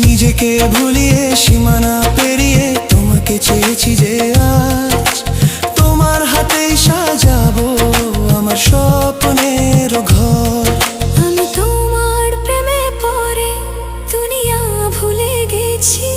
নিজেকে ভুলিয়ে সীমানা পেরিয়ে তোমাকে চেয়েছি যে আজ তোমার হাতেই সাজাবো আমার স্বপ্নের ঘর। আমি তোমার প্রেমে পড়ে দুনিয়া ভুলে গেছি।